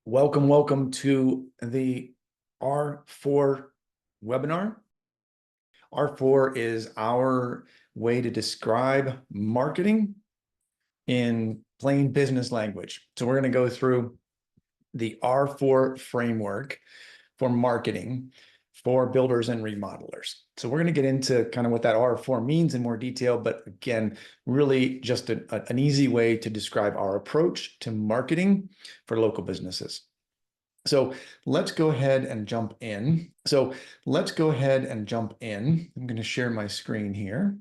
Welcome to the R4 webinar. R4 is our way to describe marketing in plain business language. So we're going to go through the R4 framework for marketing for builders and remodelers. So we're going to get into kind of what that R4 means in more detail, but again, really just an easy way to describe our approach to marketing for local businesses. So let's go ahead and jump in. I'm going to share my screen here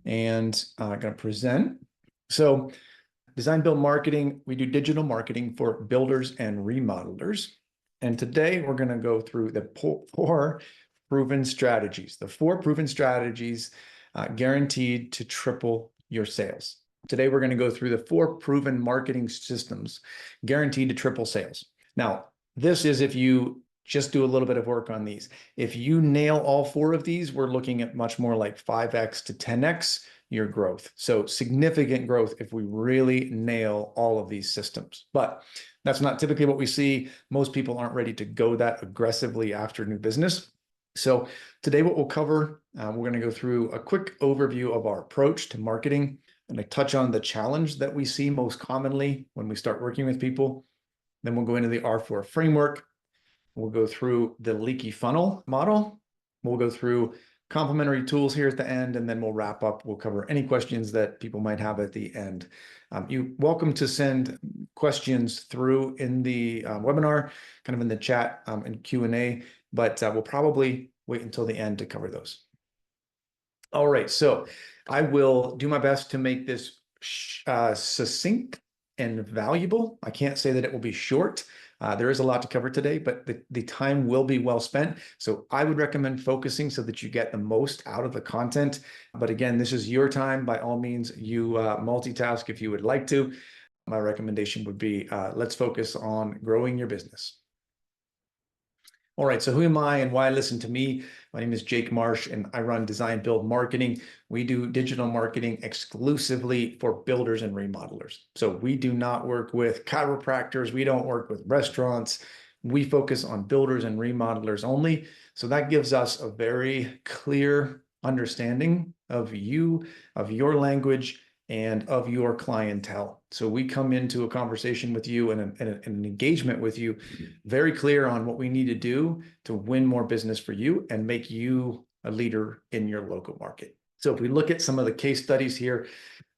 and I'm going to present. So design build marketing, we do digital marketing for builders and remodelers. And today we're going to go through the four proven strategies, guaranteed to triple your sales. Today we're going to go through the 4 proven marketing systems guaranteed to triple sales. Now, this is if you just do a little bit of work on these. If you nail all 4 of these, we're looking at much more like 5x to 10x your growth. So significant growth if we really nail all of these systems. But that's not typically what we see. Most people aren't ready to go that aggressively after new business. So today what we'll cover, we're going to go through a quick overview of our approach to marketing. And I touch on the challenge that we see most commonly when we start working with people. Then we'll go into the R4 framework. We'll go through the leaky funnel model. We'll go through complementary tools here at the end, and then we'll wrap up. We'll cover any questions that people might have at the end. You're welcome to send questions through in the webinar, kind of in the chat and Q&A, but we'll probably wait until the end to cover those. All right, so I will do my best to make this succinct and valuable. I can't say that it will be short. There is a lot to cover today, but the time will be well spent. So I would recommend focusing so that you get the most out of the content. But again, this is your time. By all means, you multitask if you would like to. My recommendation would be let's focus on growing your business. All right, so who am I and why listen to me? My name is Jake Marsh and I run Design Build Marketing. We do digital marketing exclusively for builders and remodelers. So we do not work with chiropractors. We don't work with restaurants. We focus on builders and remodelers only. So that gives us a very clear understanding of you, of your language, and of your clientele. So we come into a conversation with you and an engagement with you very clear on what we need to do to win more business for you and make you a leader in your local market. So if we look at some of the case studies here,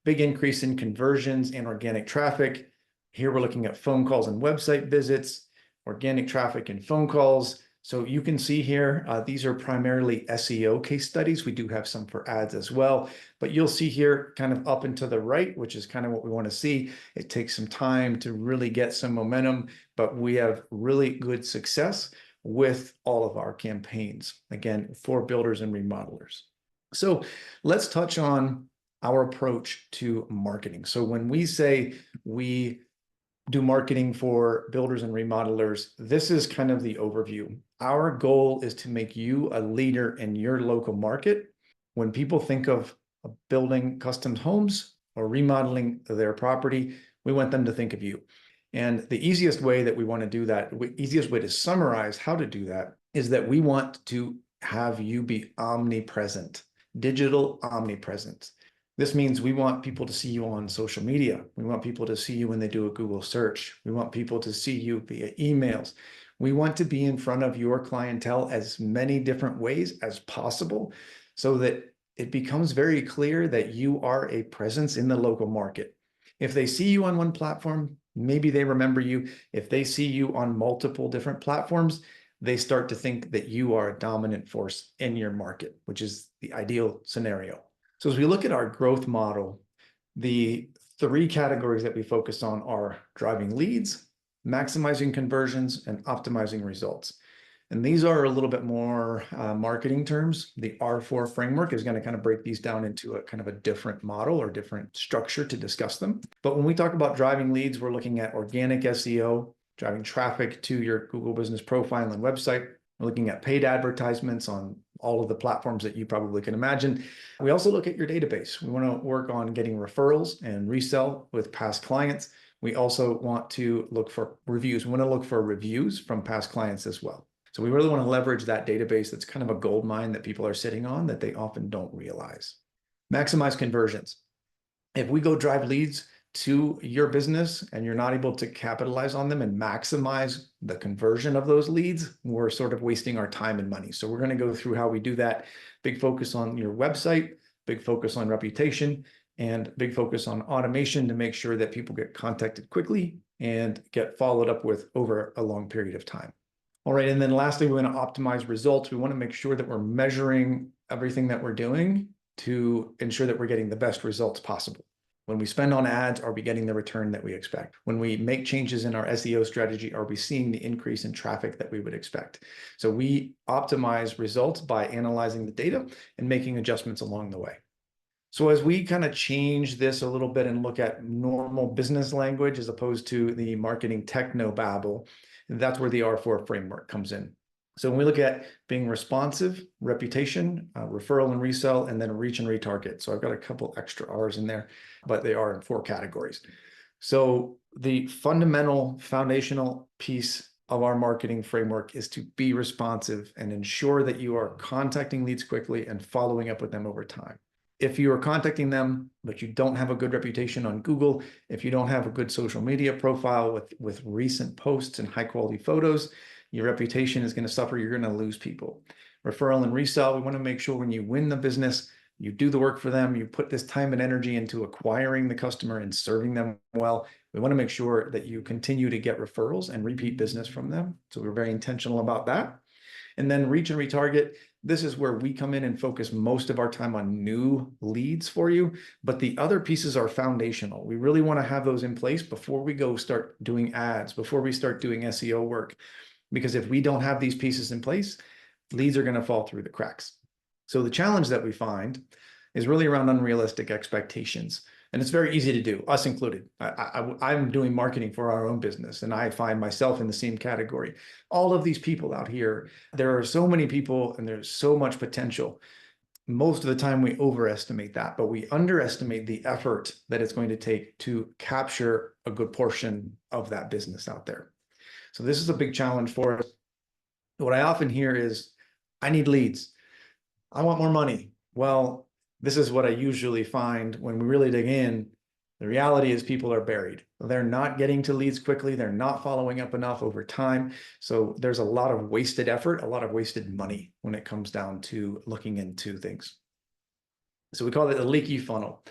big increase in conversions and organic traffic. Here we're looking at phone calls and website visits, organic traffic and phone calls. So you can see here, these are primarily SEO case studies. We do have some for ads as well, but you'll see here kind of up and to the right, which is kind of what we want to see. It takes some time to really get some momentum, but we have really good success with all of our campaigns, again, for builders and remodelers. So let's touch on our approach to marketing. So when we say we do marketing for builders and remodelers, this is kind of the overview. Our goal is to make you a leader in your local market. When people think of building custom homes or remodeling their property, we want them to think of you. And the easiest way that we want to do that, easiest way to summarize how to do that, is that we want to have you be omnipresent, digital omnipresent. This means we want people to see you on social media. We want people to see you when they do a Google search. We want people to see you via emails. We want to be in front of your clientele as many different ways as possible so that it becomes very clear that you are a presence in the local market. If they see you on one platform, maybe they remember you. If they see you on multiple different platforms, they start to think that you are a dominant force in your market, which is the ideal scenario. So as we look at our growth model, the 3 categories that we focus on are driving leads, maximizing conversions, and optimizing results. And these are a little bit more marketing terms. The R4 framework is going to kind of break these down into a kind of a different model or different structure to discuss them. But when we talk about driving leads, we're looking at organic SEO, driving traffic to your Google business profile and website. We're looking at paid advertisements on all of the platforms that you probably can imagine. We also look at your database. We want to work on getting referrals and resell with past clients. We also want to look for reviews. We want to look for reviews from past clients as well. So we really want to leverage that database that's kind of a gold mine that people are sitting on that they often don't realize. Maximize conversions. If we go drive leads to your business and you're not able to capitalize on them and maximize the conversion of those leads, we're sort of wasting our time and money. So we're going to go through how we do that. Big focus on your website, big focus on reputation, and big focus on automation to make sure that people get contacted quickly and get followed up with over a long period of time. All right, and then lastly, we want to optimize results. We want to make sure that we're measuring everything that we're doing to ensure that we're getting the best results possible. When we spend on ads, are we getting the return that we expect? When we make changes in our SEO strategy, are we seeing the increase in traffic that we would expect? So we optimize results by analyzing the data and making adjustments along the way. So as we kind of change this a little bit and look at normal business language as opposed to the marketing techno babble, that's where the R4 framework comes in. So when we look at being responsive, reputation, referral and resell, and then reach and retarget. So I've got a couple extra R's in there, but they are in 4 categories. So the fundamental foundational piece of our marketing framework is to be responsive and ensure that you are contacting leads quickly and following up with them over time. If you are contacting them, but you don't have a good reputation on Google, if you don't have a good social media profile with recent posts and high quality photos, your reputation is going to suffer. You're going to lose people. Referral and resell, we want to make sure when you win the business, you do the work for them, you put this time and energy into acquiring the customer and serving them well. We want to make sure that you continue to get referrals and repeat business from them. So we're very intentional about that. And then reach and retarget. This is where we come in and focus most of our time on new leads for you, but the other pieces are foundational. We really want to have those in place before we go start doing ads, before we start doing SEO work. Because if we don't have these pieces in place, leads are going to fall through the cracks. So the challenge that we find is really around unrealistic expectations. And it's very easy to do, us included. I'm doing marketing for our own business, and I find myself in the same category. All of these people out here, there are so many people and there's so much potential. Most of the time we overestimate that, but we underestimate the effort that it's going to take to capture a good portion of that business out there. So this is a big challenge for us. What I often hear is, I need leads. I want more money. Well, this is what I usually find when we really dig in. The reality is people are buried. They're not getting to leads quickly. They're not following up enough over time. So there's a lot of wasted effort, a lot of wasted money when it comes down to looking into things. So we call it a leaky funnel.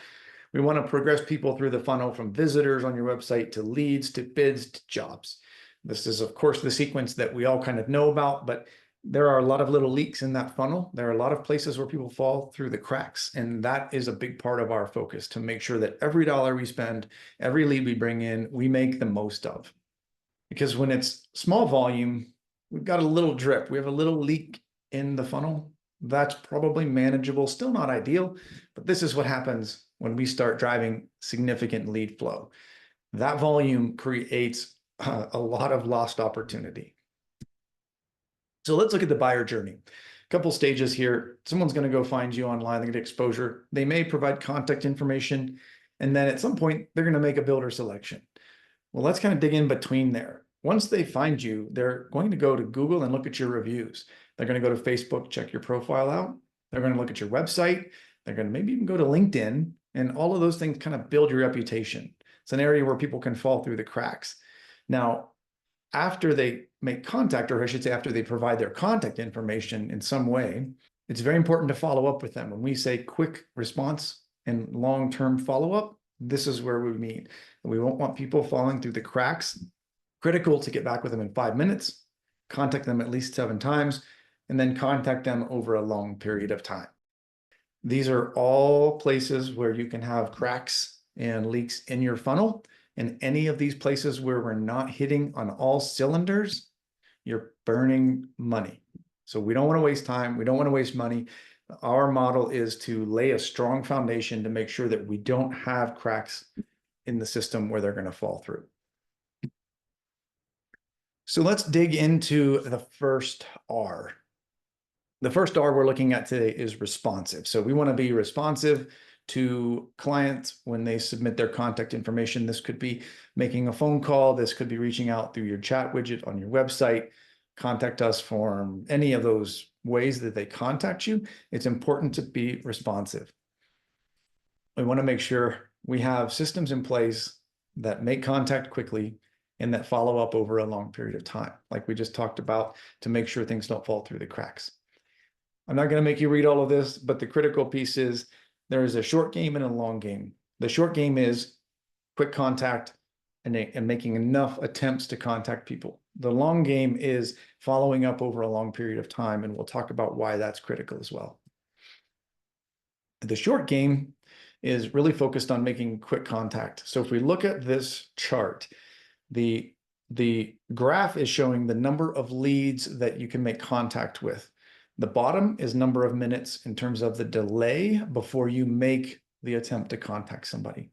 We want to progress people through the funnel from visitors on your website to leads, to bids, to jobs. This is, of course, the sequence that we all kind of know about, but there are a lot of little leaks in that funnel. There are a lot of places where people fall through the cracks. And that is a big part of our focus, to make sure that every dollar we spend, every lead we bring in, we make the most of. Because when it's small volume, we've got a little drip. We have a little leak in the funnel. That's probably manageable, still not ideal, but this is what happens when we start driving significant lead flow. That volume creates a lot of lost opportunity. So let's look at the buyer journey. A couple stages here. Someone's going to go find you online, they're going to get exposure. They may provide contact information, and then at some point, they're going to make a builder selection. Well, let's kind of dig in between there. Once they find you, they're going to go to Google and look at your reviews. They're going to go to Facebook, check your profile out. They're going to look at your website. They're going to maybe even go to LinkedIn, and all of those things kind of build your reputation. It's an area where people can fall through the cracks. Now, after they make contact, or I should say after they provide their contact information in some way, it's very important to follow up with them. When we say quick response and long-term follow-up, this is where we mean. We won't want people falling through the cracks. Critical to get back with them in 5 minutes, contact them at least 7 times, and then contact them over a long period of time. These are all places where you can have cracks and leaks in your funnel. And any of these places where we're not hitting on all cylinders, you're burning money. So we don't want to waste time. We don't want to waste money. Our model is to lay a strong foundation to make sure that we don't have cracks in the system where they're going to fall through. So let's dig into the first R. The first R we're looking at today is responsive. So we want to be responsive. to clients when they submit their contact information. This could be making a phone call. This could be reaching out through your chat widget on your website, contact us form, any of those ways that they contact you. It's important to be responsive. We want to make sure we have systems in place that make contact quickly and that follow up over a long period of time, like we just talked about, to make sure things don't fall through the cracks. I'm not going to make you read all of this, but the critical piece is there is a short game and a long game. The short game is quick contact and making enough attempts to contact people. The long game is following up over a long period of time, and we'll talk about why that's critical as well. The short game is really focused on making quick contact. So if we look at this chart, the graph is showing the number of leads that you can make contact with. The bottom is number of minutes in terms of the delay before you make the attempt to contact somebody.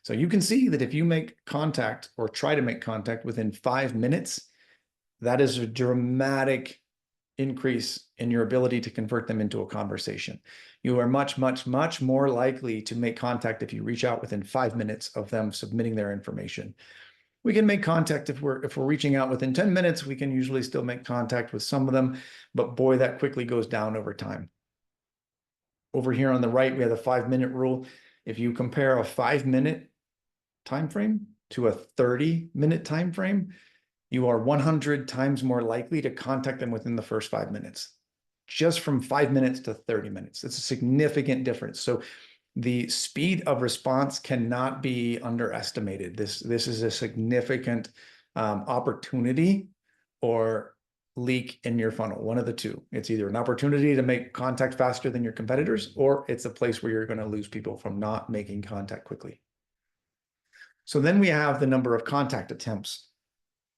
So you can see that if you make contact or try to make contact within 5 minutes, that is a dramatic increase in your ability to convert them into a conversation. You are much, much, much more likely to make contact if you reach out within 5 minutes of them submitting their information. We can make contact if we're reaching out within 10 minutes, we can usually still make contact with some of them, but boy, that quickly goes down over time. Over here on the right, we have the 5-minute rule. If you compare a 5-minute time frame to a 30-minute time frame, you are 100 times more likely to contact them within the first 5 minutes. Just from 5 minutes to 30 minutes. It's a significant difference. So the speed of response cannot be underestimated. This is a significant opportunity or leak in your funnel, one of the two. It's either an opportunity to make contact faster than your competitors, or it's a place where you're going to lose people from not making contact quickly. So then we have the number of contact attempts.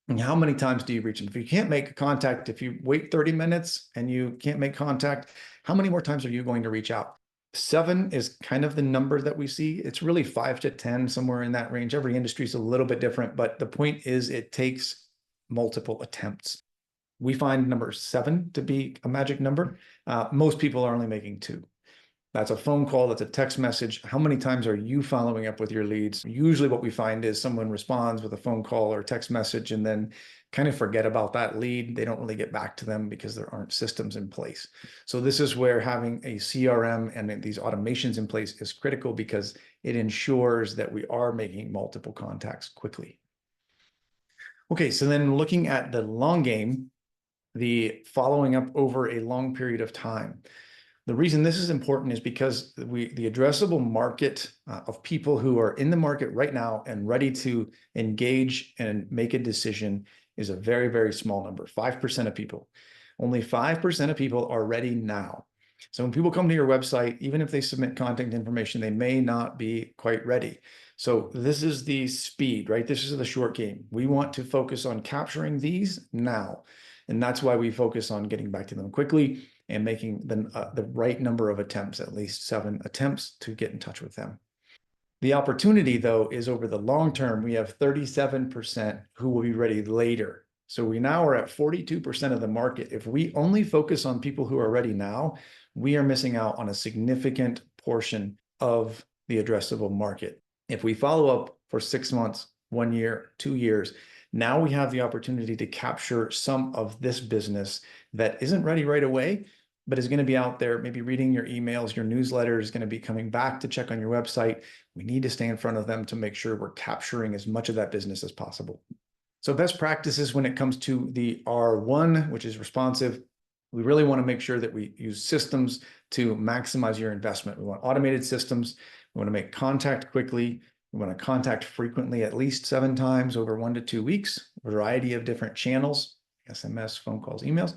And how many times do you reach them? If you can't make contact, if you wait 30 minutes and you can't make contact, how many more times are you going to reach out? 7 is kind of the number that we see. It's really 5 to 10, somewhere in that range. Every industry is a little bit different, but the point is it takes multiple attempts. We find number 7 to be a magic number. Most people are only making 2. That's a phone call, that's a text message. How many times are you following up with your leads? Usually what we find is someone responds with a phone call or text message and then kind of forget about that lead. They don't really get back to them because there aren't systems in place. So this is where having a CRM and these automations in place is critical, because it ensures that we are making multiple contacts quickly. Okay, so then looking at the long game, the following up over a long period of time. The reason this is important is because the addressable market of people who are in the market right now and ready to engage and make a decision is a very, very small number, 5% of people. Only 5% of people are ready now. So when people come to your website, even if they submit contact information, they may not be quite ready. So this is the speed, right? This is the short game. We want to focus on capturing these now. And that's why we focus on getting back to them quickly and making the right number of attempts, at least 7 attempts to get in touch with them. The opportunity, though, is over the long term. We have 37% who will be ready later. So we now are at 42% of the market. If we only focus on people who are ready now, we are missing out on a significant portion of the addressable market. If we follow up for 6 months, 1 year, 2 years, now we have the opportunity to capture some of this business that isn't ready right away, but is going to be out there, maybe reading your emails, your newsletter is going to be coming back to check on your website. We need to stay in front of them to make sure we're capturing as much of that business as possible. So best practices when it comes to the R1, which is responsive, we really want to make sure that we use systems to maximize your investment. We want automated systems. We want to make contact quickly. We want to contact frequently, at least 7 times over 1 to 2 weeks, a variety of different channels, SMS, phone calls, emails.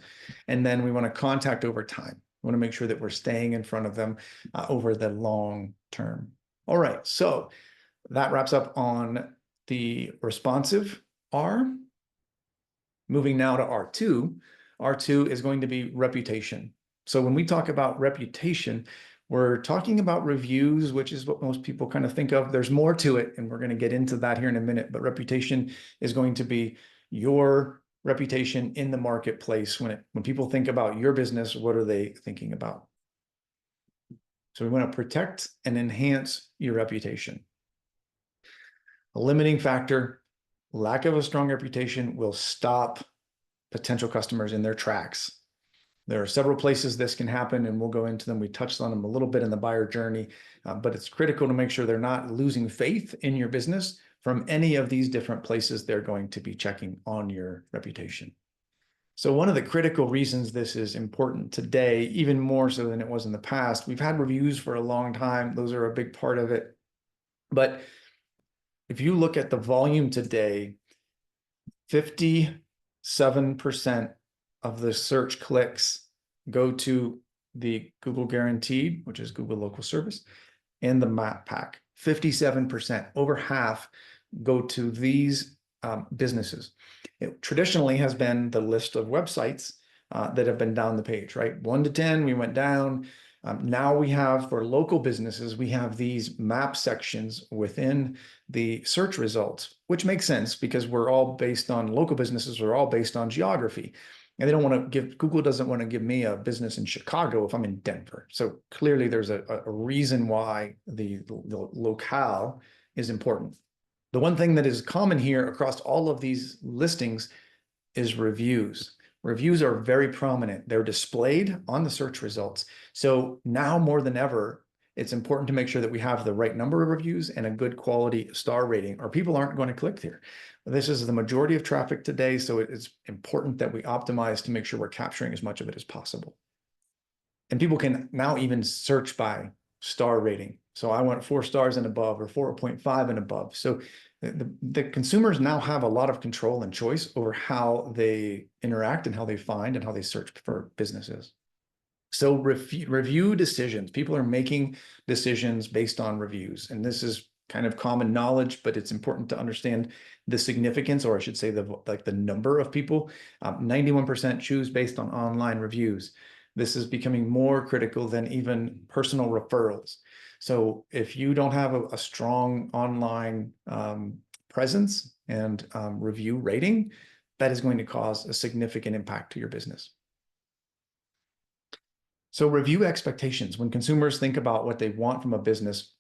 And then we want to contact over time. We want to make sure that we're staying in front of them over the long term. All right, so that wraps up on the responsive R. Moving now to R2. R2 is going to be reputation. So when we talk about reputation, we're talking about reviews, which is what most people kind of think of. There's more to it, and we're going to get into that here in a minute. But reputation is going to be your reputation in the marketplace. When people think about your business, what are they thinking about? So we want to protect and enhance your reputation. A limiting factor, lack of a strong reputation will stop potential customers in their tracks. There are several places this can happen, and we'll go into them. We touched on them a little bit in the buyer journey, but it's critical to make sure they're not losing faith in your business from any of these different places they're going to be checking on your reputation. So one of the critical reasons this is important today, even more so than it was in the past, we've had reviews for a long time. Those are a big part of it. But if you look at the volume today, 57% of the search clicks go to the Google Guaranteed, which is Google Local Service, and the Map Pack. 57%, over half, go to these businesses. It traditionally has been the list of websites that have been down the page, right? 1 to 10, we went down. Now we have, for local businesses, we have these map sections within the search results, which makes sense because we're all based on, local businesses are all based on geography. And they don't want to give, Google doesn't want to give me a business in Chicago if I'm in Denver. So clearly there's a reason why the locale is important. The one thing that is common here across all of these listings is reviews. Reviews are very prominent. They're displayed on the search results. So now more than ever, it's important to make sure that we have the right number of reviews and a good quality star rating, or people aren't going to click there. This is the majority of traffic today, so it's important that we optimize to make sure we're capturing as much of it as possible. And people can now even search by star rating. So I want 4 stars and above, or 4.5 and above. So the consumers now have a lot of control and choice over how they interact and how they find and how they search for businesses. So review decisions. People are making decisions based on reviews. And this is kind of common knowledge, but it's important to understand the significance, or I should say the number of people. 91% choose based on online reviews. This is becoming more critical than even personal referrals. So if you don't have a strong online presence and review rating, that is going to cause a significant impact to your business. So review expectations. When consumers think about what they want from a business,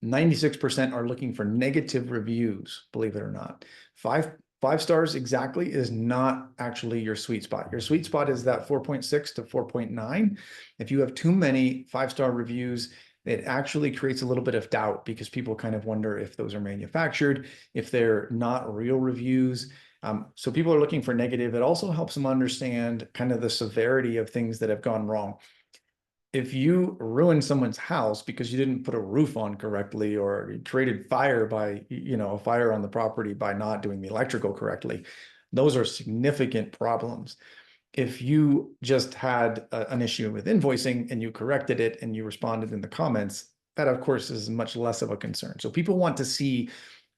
96% are looking for negative reviews, believe it or not. Five stars exactly is not actually your sweet spot. Your sweet spot is that 4.6 to 4.9. If you have too many 5-star reviews, it actually creates a little bit of doubt because people kind of wonder if those are manufactured, if they're not real reviews. So people are looking for negative. It also helps them understand kind of the severity of things that have gone wrong. If you ruin someone's house because you didn't put a roof on correctly, or you created fire by, a fire on the property by not doing the electrical correctly, those are significant problems. If you just had an issue with invoicing and you corrected it and you responded in the comments, that of course is much less of a concern. So people want to see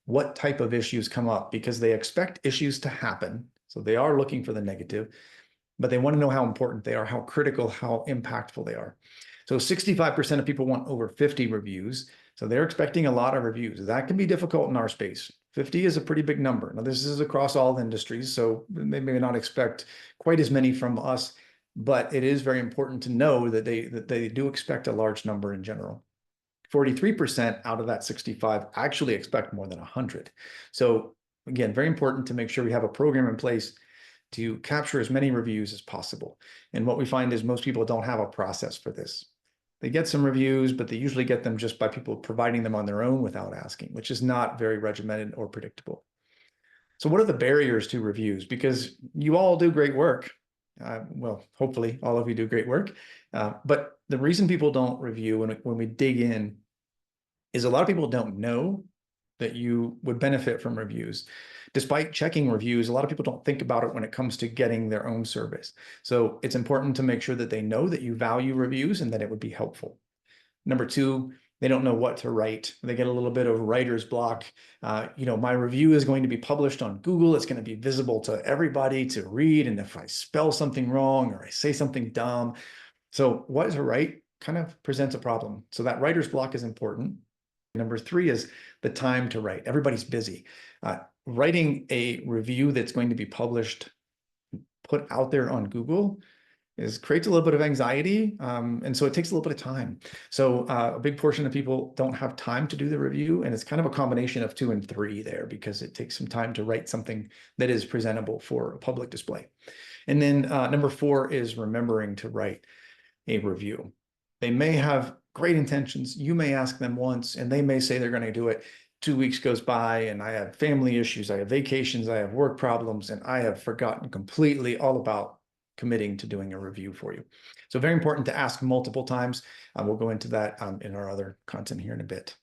what type of issues come up because they expect issues to happen. So they are looking for the negative, but they want to know how important they are, how critical, how impactful they are. So 65% of people want over 50 reviews. So they're expecting a lot of reviews. That can be difficult in our space. 50 is a pretty big number. Now, this is across all industries, so they may not expect quite as many from us, but it is very important to know that they do expect a large number in general. 43% out of that 65 actually expect more than 100. So again, very important to make sure we have a program in place to capture as many reviews as possible. And what we find is most people don't have a process for this. They get some reviews, but they usually get them just by people providing them on their own without asking, which is not very regimented or predictable. So what are the barriers to reviews? Because you all do great work. Well, hopefully all of you do great work. But the reason people don't review when we dig in is a lot of people don't know that you would benefit from reviews. Despite checking reviews, a lot of people don't think about it when it comes to getting their own service. So it's important to make sure that they know that you value reviews and that it would be helpful. Number 2, they don't know what to write. They get a little bit of writer's block. My review is going to be published on Google. It's going to be visible to everybody to read. And if I spell something wrong or I say something dumb, so what to write kind of presents a problem. So that writer's block is important. Number 3 is the time to write. Everybody's busy. Writing a review that's going to be published, put out there on Google, is creates a little bit of anxiety. And so it takes a little bit of time. So a big portion of people don't have time to do the review. And it's kind of a combination of 2 and 3 there, because it takes some time to write something that is presentable for a public display. And then number 4 is remembering to write a review. They may have great intentions. You may ask them once and they may say they're going to do it. 2 weeks goes by and I have family issues, I have vacations, I have work problems, and I have forgotten completely all about committing to doing a review for you. So very important to ask multiple times. We'll go into that in our other content here in a bit.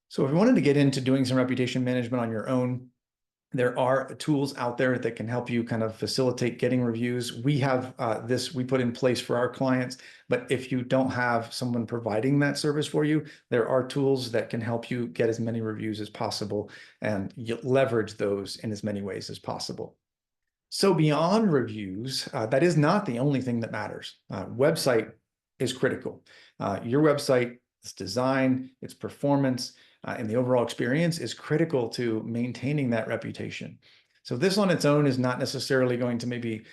So if you wanted to get into doing some reputation management on your own, there are tools out there that can help you kind of facilitate getting reviews. We have this we put in place for our clients, but if you don't have someone providing that service for you, there are tools that can help you get as many reviews as possible and you leverage those in as many ways as possible. So beyond reviews, that is not the only thing that matters. Website is critical. Your website, its design, its performance, and the overall experience is critical to maintaining that reputation. So this on its own is not necessarily going to maybe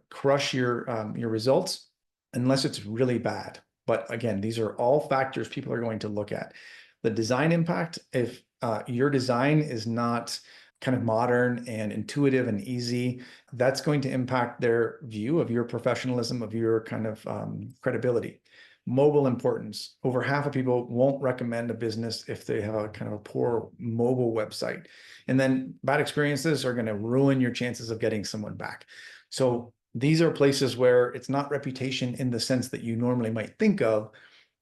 crush your results unless it's really bad. But again, these are all factors people are going to look at. The design impact, if your design is not kind of modern and intuitive and easy, that's going to impact their view of your professionalism, of your kind of credibility. Mobile importance. Over half of people won't recommend a business if they have a kind of a poor mobile website. And then bad experiences are going to ruin your chances of getting someone back. So these are places where it's not reputation in the sense that you normally might think of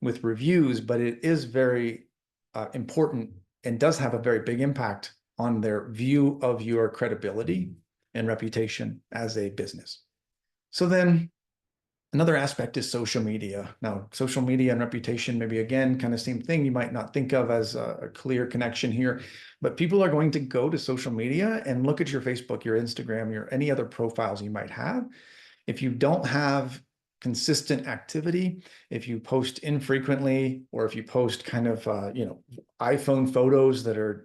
with reviews, but it is very important and does have a very big impact on their view of your credibility and reputation as a business. So then another aspect is social media. Now, social media and reputation, maybe again, kind of same thing. You might not think of as a clear connection here, but people are going to go to social media and look at your Facebook, your Instagram, your any other profiles you might have. If you don't have consistent activity, if you post infrequently, or if you post kind of, iPhone photos that are,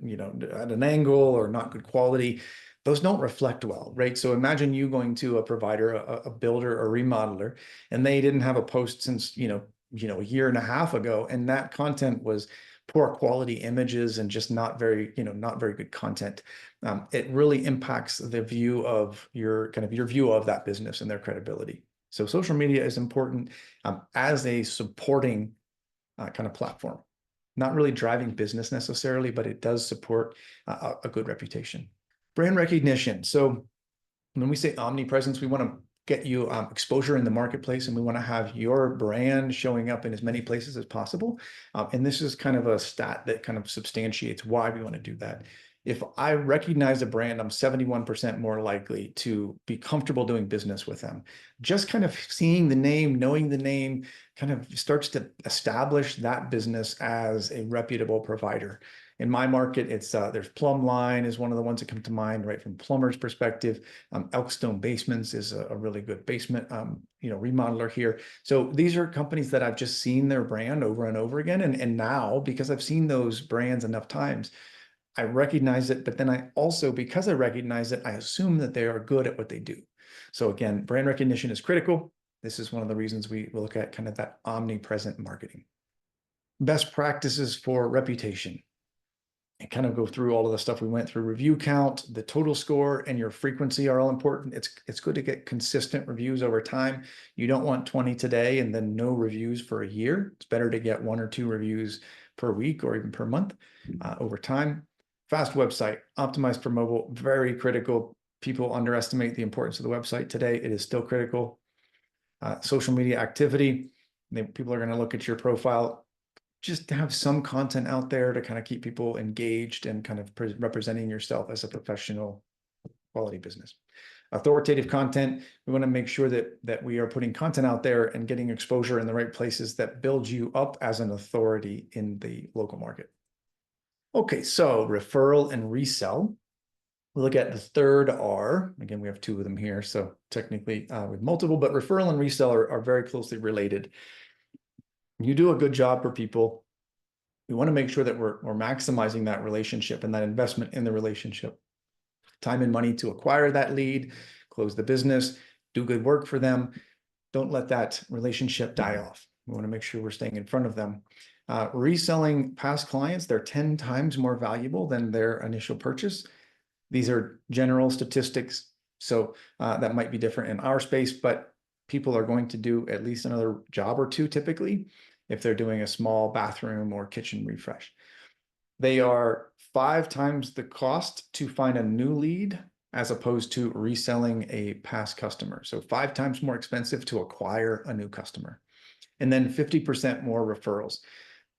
at an angle or not good quality, those don't reflect well, right? So imagine you going to a provider, a builder, a remodeler, and they didn't have a post since, a year and a half ago, and that content was poor quality images and just not very good content. It really impacts the view of your view of that business and their credibility. So social media is important as a supporting kind of platform, not really driving business necessarily, but it does support a good reputation. Brand recognition. So when we say omnipresence, we want to get you exposure in the marketplace, and we want to have your brand showing up in as many places as possible. And this is kind of a stat that kind of substantiates why we want to do that. If I recognize a brand, I'm 71% more likely to be comfortable doing business with them. Just kind of seeing the name, knowing the name, kind of starts to establish that business as a reputable provider. In my market, it's there's Plumbline is one of the ones that come to mind, right, from plumber's perspective. Elkstone Basements is a really good basement, remodeler here. So these are companies that I've just seen their brand over and over again, and now because I've seen those brands enough times, I recognize it, but then I also, because I recognize it, I assume that they are good at what they do. So again, brand recognition is critical. This is one of the reasons we look at kind of that omnipresent marketing. Best practices for reputation. And kind of go through all of the stuff we went through. Review count, the total score, and your frequency are all important. It's good to get consistent reviews over time. You don't want 20 today and then no reviews for a year. It's better to get 1 or 2 reviews per week or even per month over time. Fast website, optimized for mobile, very critical. People underestimate the importance of the website today. It is still critical. Social media activity, people are going to look at your profile. Just to have some content out there to kind of keep people engaged and kind of representing yourself as a professional quality business. Authoritative content, we want to make sure that we are putting content out there and getting exposure in the right places that build you up as an authority in the local market. Okay, so referral and resell. We look at the third R. Again, we have 2 of them here, so technically with multiple, but referral and resell are very closely related. You do a good job for people. We want to make sure that we're maximizing that relationship and that investment in the relationship. Time and money to acquire that lead, close the business, do good work for them. don't let that relationship die off. We want to make sure we're staying in front of them. Reselling past clients, they're 10 times more valuable than their initial purchase. These are general statistics, so that might be different in our space, but people are going to do at least another job or two typically if they're doing a small bathroom or kitchen refresh. They are 5 times the cost to find a new lead as opposed to reselling a past customer. So 5 times more expensive to acquire a new customer. And then 50% more referrals.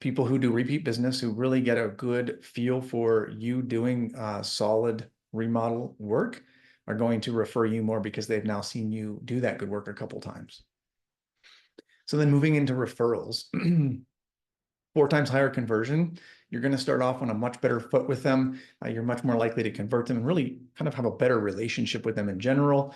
People who do repeat business, who really get a good feel for you doing solid remodel work, are going to refer you more because they've now seen you do that good work a couple times. So then moving into referrals, 4 times higher conversion. You're going to start off on a much better foot with them. You're much more likely to convert them and really kind of have a better relationship with them in general.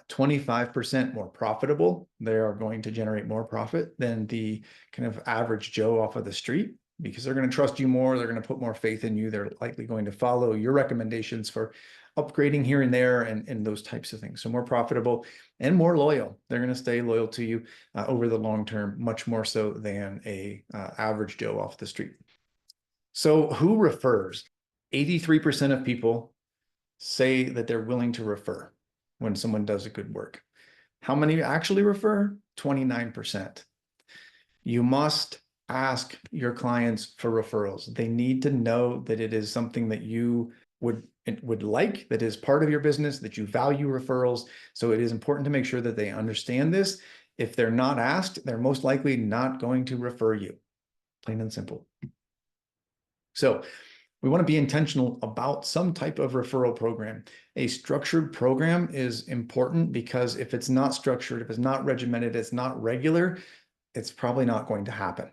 25% more profitable. They are going to generate more profit than the kind of average Joe off of the street because they're going to trust you more. They're going to put more faith in you. They're likely going to follow your recommendations for upgrading here and there and those types of things. So more profitable and more loyal. They're going to stay loyal to you over the long term, much more so than a average Joe off the street. So who refers? 83% of people say that they're willing to refer when someone does a good work. How many actually refer? 29%. You must ask your clients for referrals. They need to know that it is something that you would like, that is part of your business, that you value referrals. So it is important to make sure that they understand this. If they're not asked, they're most likely not going to refer you. Plain and simple. So we want to be intentional about some type of referral program. A structured program is important because if it's not structured, if it's not regimented, it's not regular, it's probably not going to happen.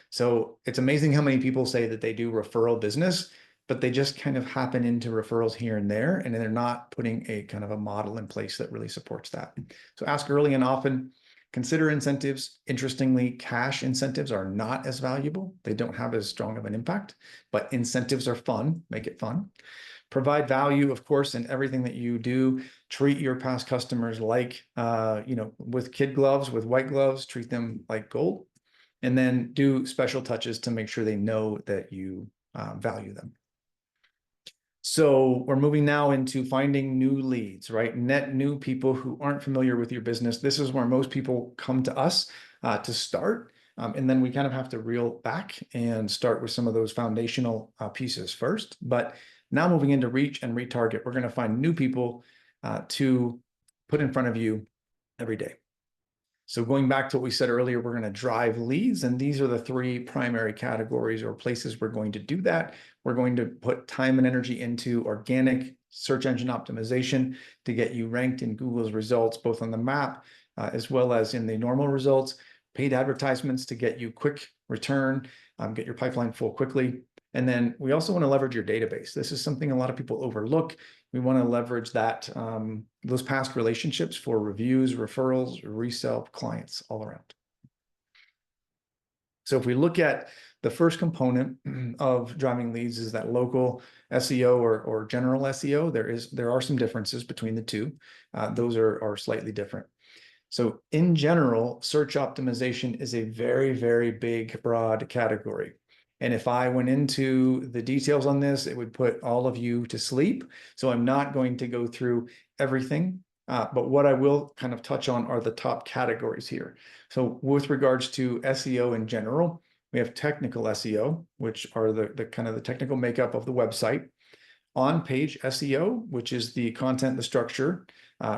So it's amazing how many people say that they do referral business, but they just kind of happen into referrals here and there, and they're not putting a kind of a model in place that really supports that. So ask early and often. Consider incentives. Interestingly, cash incentives are not as valuable. They don't have as strong of an impact, but incentives are fun. Make it fun. Provide value, of course, in everything that you do. Treat your past customers like, with kid gloves, with white gloves, treat them like gold. And then do special touches to make sure they know that you value them. So we're moving now into finding new leads, right? Net new people who aren't familiar with your business. This is where most people come to us to start. And then we kind of have to reel back and start with some of those foundational pieces first. But now moving into reach and retarget, we're going to find new people to put in front of you every day. So going back to what we said earlier, we're going to drive leads, and these are the 3 primary categories or places we're going to do that. We're going to put time and energy into organic search engine optimization to get you ranked in Google's results, both on the map as well as in the normal results. Paid advertisements to get you quick return, get your pipeline full quickly. And then we also want to leverage your database. This is something a lot of people overlook. We want to leverage that, those past relationships for reviews, referrals, resell clients all around. So if we look at the first component of driving leads is that local SEO or general SEO, there are some differences between the two. Those are slightly different. So in general, search optimization is a very, very big, broad category. And if I went into the details on this, it would put all of you to sleep. So I'm not going to go through everything, but what I will kind of touch on are the top categories here. So with regards to SEO in general, we have technical SEO, which are the kind of the technical makeup of the website. On-page SEO, which is the content, the structure,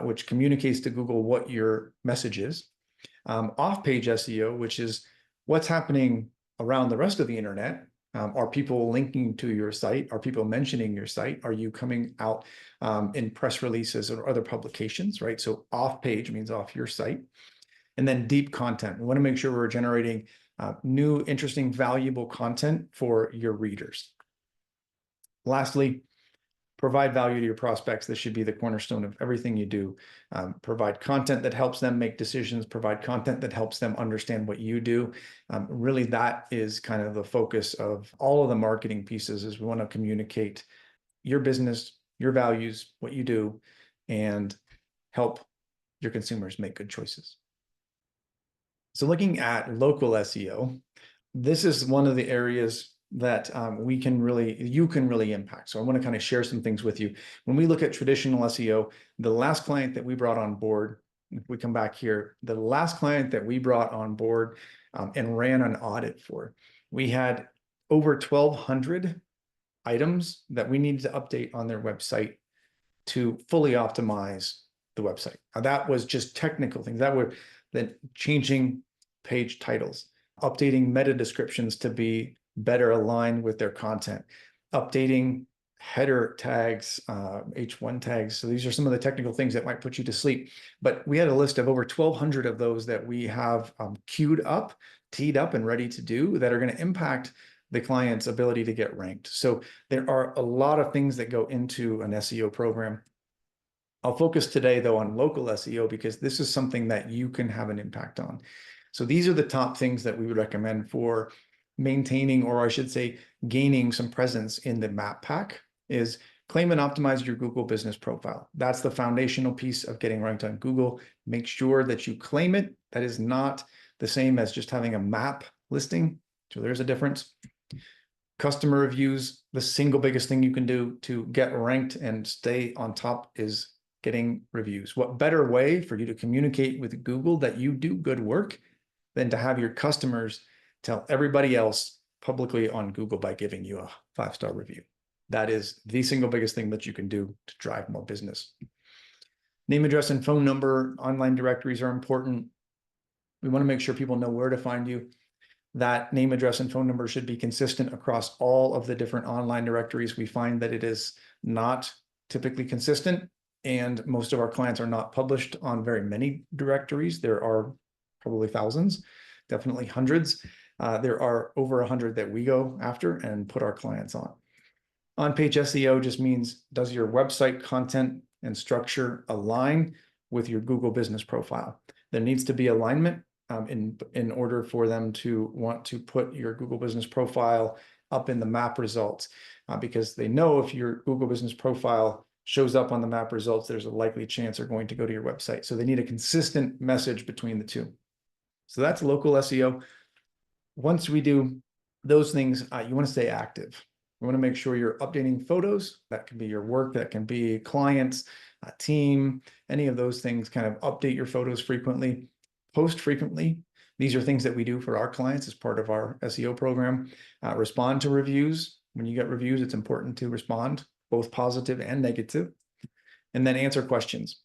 which communicates to Google what your message is. Off-page SEO, which is what's happening around the rest of the internet. Are people linking to your site? Are people mentioning your site? Are you coming out in press releases or other publications, right? So off-page means off your site. And then deep content. We want to make sure we're generating new, interesting, valuable content for your readers. Lastly, provide value to your prospects. This should be the cornerstone of everything you do. Provide content that helps them make decisions, provide content that helps them understand what you do. Really, that is kind of the focus of all of the marketing pieces, is we want to communicate your business, your values, what you do, and help your consumers make good choices. So looking at local SEO, this is one of the areas that you can really impact. So I want to kind of share some things with you. When we look at traditional SEO, the last client that we brought on board, if we come back here, the last client that we brought on board and ran an audit for, we had over 1,200 items that we needed to update on their website to fully optimize the website. Now, that was just technical things that were then changing page titles, updating meta descriptions to be better aligned with their content, updating header tags, H1 tags. So these are some of the technical things that might put you to sleep. But we had a list of over 1,200 of those that we have queued up, teed up, and ready to do that are going to impact the client's ability to get ranked. So there are a lot of things that go into an SEO program. I'll focus today, though, on local SEO because this is something that you can have an impact on. So these are the top things that we would recommend for maintaining, or I should say, gaining some presence in the map pack is claim and optimize your Google business profile. That's the foundational piece of getting ranked on Google. Make sure that you claim it. That is not the same as just having a map listing. So there's a difference. Customer reviews, the single biggest thing you can do to get ranked and stay on top is getting reviews. What better way for you to communicate with Google that you do good work than to have your customers tell everybody else publicly on Google by giving you a 5-star review? That is the single biggest thing that you can do to drive more business. Name, address, and phone number. Online directories are important. We want to make sure people know where to find you. That name, address, and phone number should be consistent across all of the different online directories. We find that it is not typically consistent, and most of our clients are not published on very many directories. There are probably thousands, definitely hundreds. There are over 100 that we go after and put our clients on. On-page SEO just means, does your website content and structure align with your Google business profile? There needs to be alignment in order for them to want to put your Google business profile up in the map results, because they know if your Google business profile shows up on the map results, there's a likely chance they're going to go to your website. So they need a consistent message between the two. So that's local SEO. Once we do those things, you want to stay active. You want to make sure you're updating photos. That can be your work, that can be clients, a team, any of those things. Kind of update your photos frequently, post frequently. These are things that we do for our clients as part of our SEO program. Respond to reviews. When you get reviews, it's important to respond, both positive and negative. And then answer questions.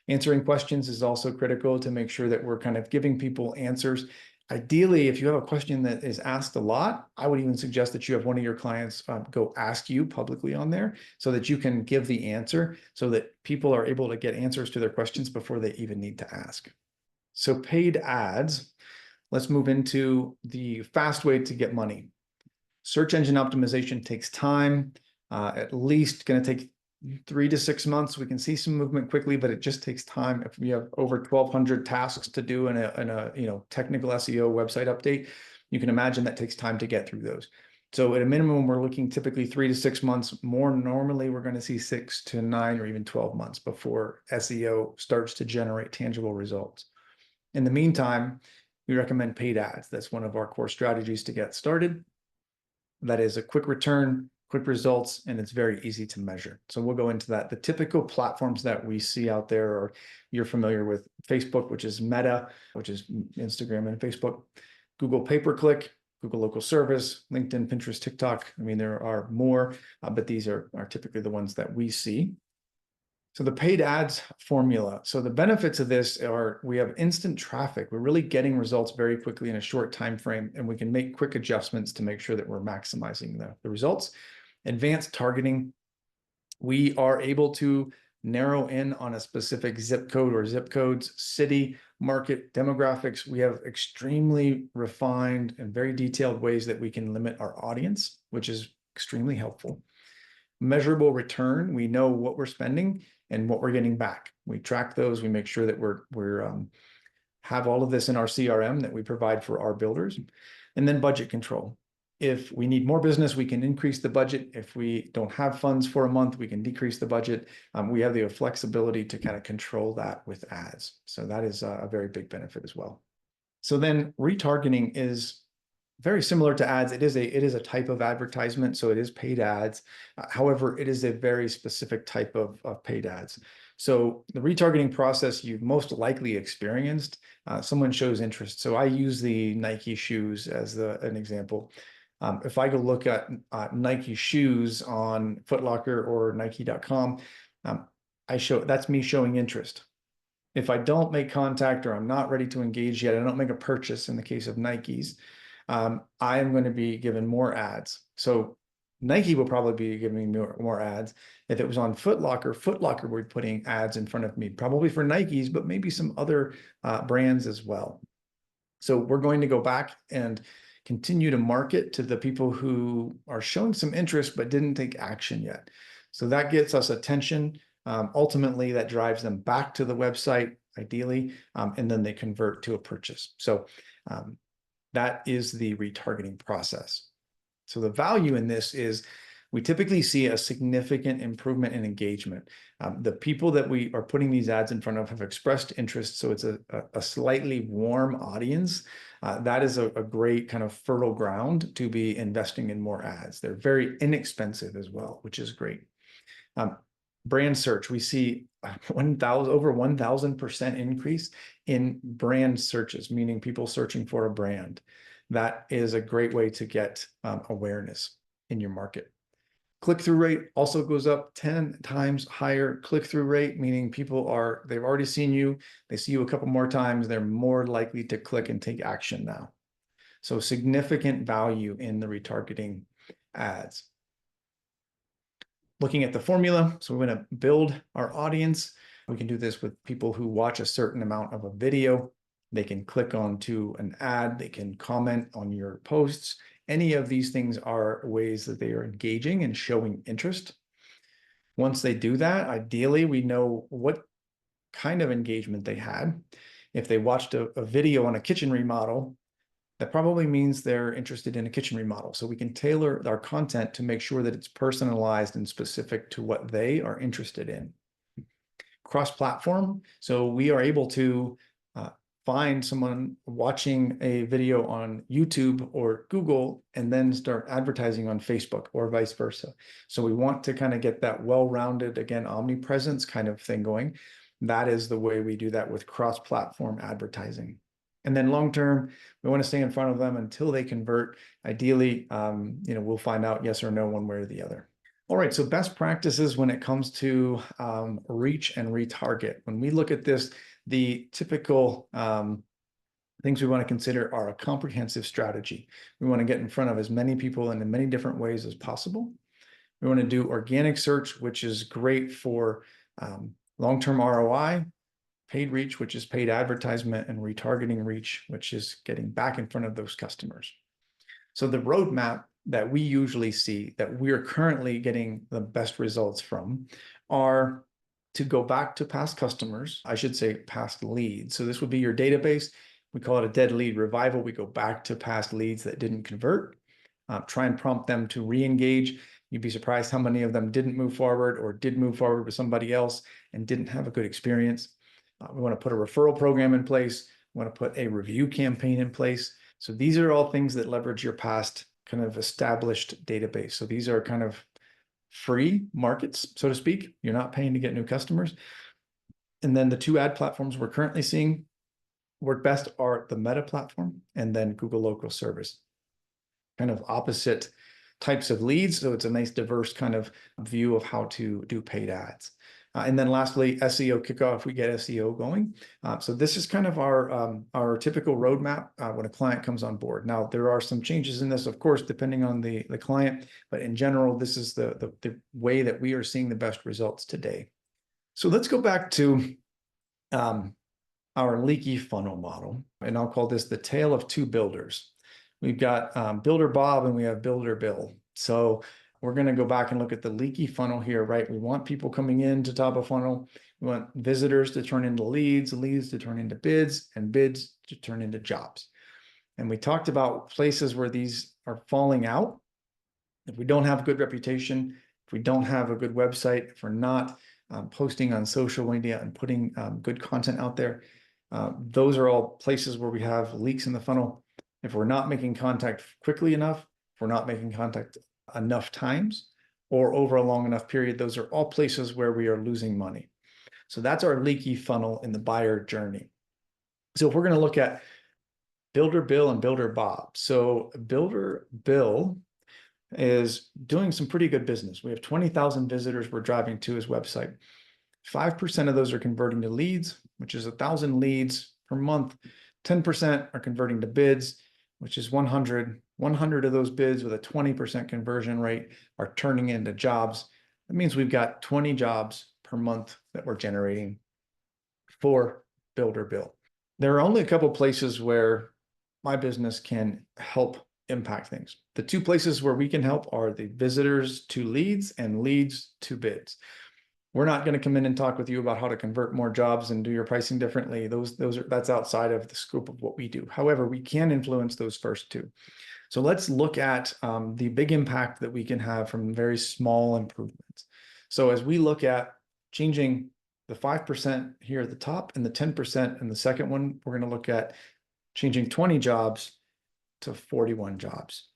Answering questions is also critical to make sure that we're kind of giving people answers. Ideally, if you have a question that is asked a lot, I would even suggest that you have one of your clients go ask you publicly on there so that you can give the answer so that people are able to get answers to their questions before they even need to ask. So paid ads, let's move into the fast way to get money. Search engine optimization takes time, at least going to take 3 to 6 months. We can see some movement quickly, but it just takes time. If we have over 1,200 tasks to do in a technical SEO website update, you can imagine that takes time to get through those. So at a minimum, we're looking typically 3 to 6 months. More normally, we're going to see 6 to 9 or even 12 months before SEO starts to generate tangible results. In the meantime, we recommend paid ads. That's one of our core strategies to get started. That is a quick return, quick results, and it's very easy to measure. So we'll go into that. The typical platforms that we see out there are, you're familiar with Facebook, which is Meta, which is Instagram and Facebook, Google pay-per-click, Google local service, LinkedIn, Pinterest, TikTok. I mean, there are more, but these are typically the ones that we see. So the paid ads formula. So the benefits of this are we have instant traffic. We're really getting results very quickly in a short time frame, and we can make quick adjustments to make sure that we're maximizing the results. Advanced targeting. We are able to narrow in on a specific zip code or zip codes, city, market, demographics. We have extremely refined and very detailed ways that we can limit our audience, which is extremely helpful. Measurable return. We know what we're spending and what we're getting back. We track those. We make sure that we're have all of this in our CRM that we provide for our builders. And then budget control. If we need more business, we can increase the budget. If we don't have funds for a month, we can decrease the budget. We have the flexibility to kind of control that with ads. So that is a very big benefit as well. So then retargeting is very similar to ads. It is a type of advertisement, so it is paid ads. However, it is a very specific type of paid ads. So the retargeting process you've most likely experienced, someone shows interest. So I use the Nike shoes as an example. If I go look at Nike shoes on Foot Locker or Nike.com, that's me showing interest. If I don't make contact or I'm not ready to engage yet, I don't make a purchase in the case of Nikes, I am going to be given more ads. So Nike will probably be giving me more ads. If it was on Foot Locker, Foot Locker would be putting ads in front of me, probably for Nikes, but maybe some other brands as well. So we're going to go back and continue to market to the people who are showing some interest but didn't take action yet. So that gets us attention. Ultimately, that drives them back to the website, ideally, and then they convert to a purchase. So that is the retargeting process. So the value in this is we typically see a significant improvement in engagement. The people that we are putting these ads in front of have expressed interest, so it's a slightly warm audience. That is a great kind of fertile ground to be investing in more ads. They're very inexpensive as well, which is great. Brand search, we see over 1,000% increase in brand searches, meaning people searching for a brand. That is a great way to get awareness in your market. Click-through rate also goes up 10 times higher click-through rate, meaning they've already seen you, they see you a couple more times, they're more likely to click and take action now. So significant value in the retargeting ads. Looking at the formula, so we're going to build our audience. We can do this with people who watch a certain amount of a video. They can click onto an ad, they can comment on your posts. Any of these things are ways that they are engaging and showing interest. Once they do that, ideally, we know what kind of engagement they had. If they watched a video on a kitchen remodel, that probably means they're interested in a kitchen remodel. So we can tailor our content to make sure that it's personalized and specific to what they are interested in. Cross-platform, so we are able to find someone watching a video on YouTube or Google and then start advertising on Facebook or vice versa. So we want to kind of get that well-rounded, again, omnipresence kind of thing going. That is the way we do that with cross-platform advertising. And then long-term, we want to stay in front of them until they convert. Ideally, we'll find out yes or no one way or the other. All right, so best practices when it comes to reach and retarget. When we look at this, the typical things we want to consider are a comprehensive strategy. We want to get in front of as many people in as many different ways as possible. We want to do organic search, which is great for long-term ROI, paid reach, which is paid advertisement, and retargeting reach, which is getting back in front of those customers. So the roadmap that we usually see that we're currently getting the best results from are to go back to past customers, I should say past leads. So this would be your database. We call it a dead lead revival. We go back to past leads that didn't convert, try and prompt them to re-engage. You'd be surprised how many of them didn't move forward or did move forward with somebody else and didn't have a good experience. We want to put a referral program in place. We want to put a review campaign in place. So these are all things that leverage your past kind of established database. So these are kind of free markets, so to speak. You're not paying to get new customers. And then the two ad platforms we're currently seeing work best are the Meta platform and then Google Local Service. Kind of opposite types of leads. So it's a nice diverse kind of view of how to do paid ads. And then lastly, SEO kickoff, we get SEO going. So this is kind of our typical roadmap when a client comes on board. Now, there are some changes in this, of course, depending on the client, but in general, this is the way that we are seeing the best results today. So let's go back to our leaky funnel model, and I'll call this the tale of two builders. We've got Builder Bob and we have Builder Bill. So we're going to go back and look at the leaky funnel here, right? We want people coming in to top of funnel. We want visitors to turn into leads, leads to turn into bids, and bids to turn into jobs. And we talked about places where these are falling out. If we don't have a good reputation, if we don't have a good website, if we're not posting on social media and putting good content out there, Those are all places where we have leaks in the funnel. If we're not making contact quickly enough, if we're not making contact enough times, or over a long enough period, those are all places where we are losing money. So that's our leaky funnel in the buyer journey. So if we're going to look at Builder Bill and Builder Bob. So Builder Bill is doing some pretty good business. We have 20,000 visitors we're driving to his website. 5% of those are converting to leads, which is 1,000 leads per month. 10% are converting to bids, which is 100. 100 of those bids with a 20% conversion rate are turning into jobs. That means we've got 20 jobs per month that we're generating for Builder Bill. There are only a couple places where my business can help impact things. The two places where we can help are the visitors to leads and leads to bids. We're not going to come in and talk with you about how to convert more jobs and do your pricing differently. That's outside of the scope of what we do. However, we can influence those first two. So let's look at the big impact that we can have from very small improvements. So as we look at changing the 5% here at the top and the 10% in the second one, we're going to look at changing 20 jobs to 41 jobs.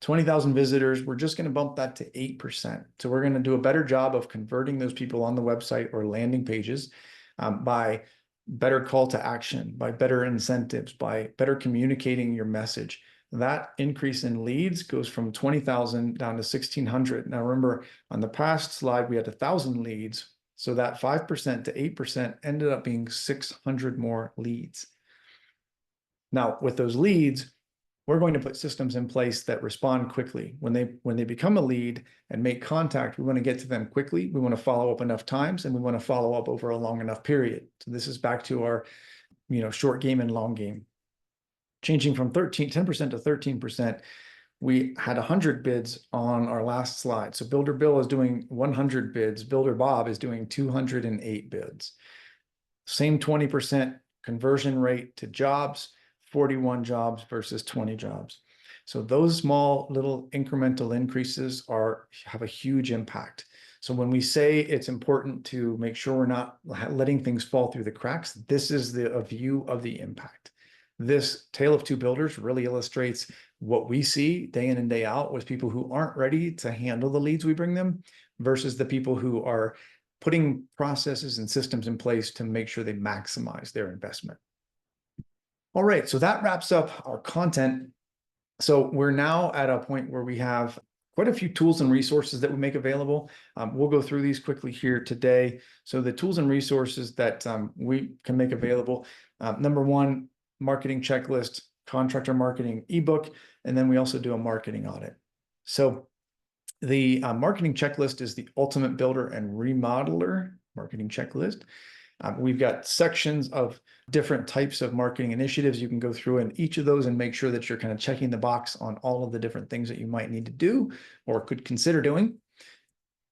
20,000 visitors, we're just going to bump that to 8%. So we're going to do a better job of converting those people on the website or landing pages by better call to action, by better incentives, by better communicating your message. That increase in leads goes from 20,000 down to 1,600. Now remember, on the past slide, we had 1,000 leads. So that 5% to 8% ended up being 600 more leads. Now, with those leads, we're going to put systems in place that respond quickly. When they become a lead and make contact, we want to get to them quickly. We want to follow up enough times, and we want to follow up over a long enough period. So this is back to our, short game and long game. Changing from 10% to 13%, we had 100 bids on our last slide. So Builder Bill is doing 100 bids. Builder Bob is doing 208 bids. Same 20% conversion rate to jobs. 41 jobs versus 20 jobs. So those small little incremental increases have a huge impact. So when we say it's important to make sure we're not letting things fall through the cracks, this is a view of the impact. This tale of two builders really illustrates what we see day in and day out with people who aren't ready to handle the leads we bring them versus the people who are putting processes and systems in place to make sure they maximize their investment. All right, so that wraps up our content. So we're now at a point where we have quite a few tools and resources that we make available. We'll go through these quickly here today. So the tools and resources that we can make available, number one, marketing checklist, contractor marketing ebook, and then we also do a marketing audit. So the marketing checklist is the ultimate builder and remodeler marketing checklist. We've got sections of different types of marketing initiatives. You can go through in each of those and make sure that you're kind of checking the box on all of the different things that you might need to do or could consider doing.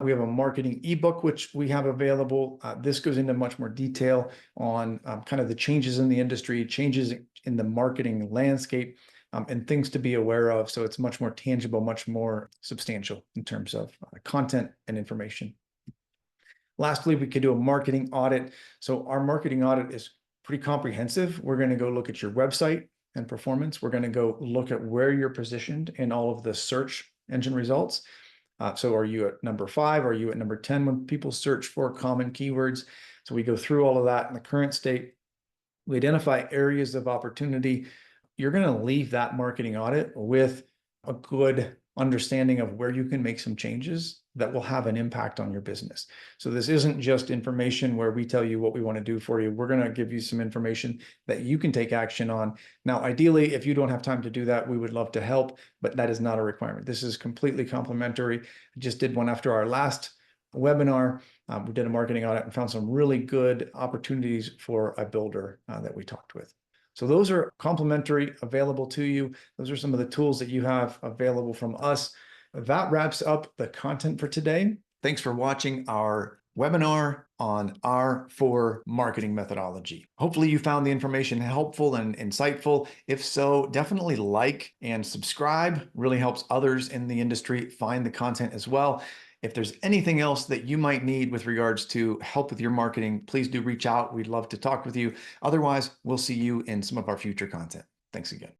We have a marketing ebook, which we have available. This goes into much more detail on kind of the changes in the industry, changes in the marketing landscape, and things to be aware of. So it's much more tangible, much more substantial in terms of content and information. Lastly, we could do a marketing audit. So our marketing audit is pretty comprehensive. We're going to go look at your website and performance. We're going to go look at where you're positioned in all of the search engine results. So are you at number 5? Are you at number 10 when people search for common keywords? So we go through all of that in the current state. We identify areas of opportunity. You're going to leave that marketing audit with a good understanding of where you can make some changes that will have an impact on your business. So this isn't just information where we tell you what we want to do for you. We're going to give you some information that you can take action on. Now, ideally, if you don't have time to do that, we would love to help, but that is not a requirement. This is completely complimentary. I just did one after our last webinar. We did a marketing audit and found some really good opportunities for a builder that we talked with. So those are complimentary, available to you. Those are some of the tools that you have available from us. That wraps up the content for today. Thanks for watching our webinar on R4 marketing methodology. Hopefully you found the information helpful and insightful. If so, definitely like and subscribe. Really helps others in the industry find the content as well. If there's anything else that you might need with regards to help with your marketing, please do reach out. We'd love to talk with you. Otherwise, we'll see you in some of our future content. Thanks again.